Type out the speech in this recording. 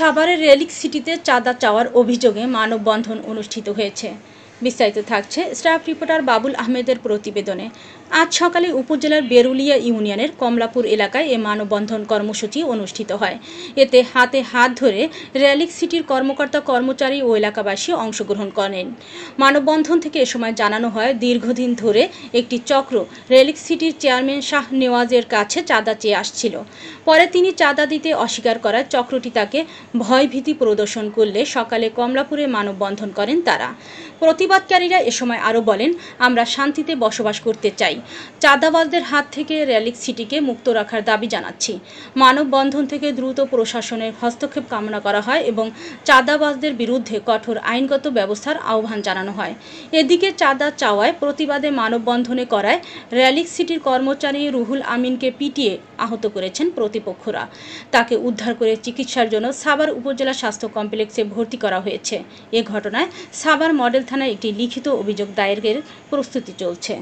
সাভারের রেলিক সিটিতে চাঁদা চাওয়ার অভিযোগে মানববন্ধন অনুষ্ঠিত হয়েছে। বিস্তারিত থাকছে স্টাফ রিপোর্টার বাবুল আহমেদের প্রতিবেদনে। আজ সকালে উপজেলার বেরুলিয়া ইউনিয়নের কমলাপুর এলাকায় এ মানববন্ধন কর্মসূচি অনুষ্ঠিত হয়। এতে হাতে হাত ধরে রেলিক সিটির কর্মকর্তা কর্মচারী ও এলাকাবাসী অংশগ্রহণ করেন। মানববন্ধন থেকে এ সময় জানানো হয়, দীর্ঘদিন ধরে একটি চক্র রেলিক সিটির চেয়ারম্যান শাহ নেওয়াজের কাছে চাঁদা চেয়ে আসছিল। পরে তিনি চাঁদা দিতে অস্বীকার করায় চক্রটি তাকে ভয়ভীতি প্রদর্শন করলে সকালে কমলাপুরে মানববন্ধন করেন তারা। প্রতিবাদকারীরা এ সময় আরও বলেন, আমরা শান্তিতে বসবাস করতে চাই। চাঁদাবাজদের হাত থেকে রেলিক সিটিকে মুক্ত রাখার দাবি জানাচ্ছি। মানববন্ধন থেকে দ্রুত প্রশাসনের হস্তক্ষেপ কামনা করা হয় এবং চাঁদাবাজদের বিরুদ্ধে কঠোর আইনগত ব্যবস্থার আহ্বান জানানো হয়। এদিকে চাঁদা চাওয়ায় প্রতিবাদে মানববন্ধনে করায় রেলিক সিটির কর্মচারী রুহুল আমিনকে পিটিয়ে আহত করেছেন প্রতিপক্ষরা। তাকে উদ্ধার করে চিকিৎসার জন্য সাভার উপজেলা স্বাস্থ্য কমপ্লেক্সে ভর্তি করা হয়েছে। এ ঘটনায় সাভার মডেল থানায় একটি লিখিত অভিযোগ দায়েরের প্রস্তুতি চলছে।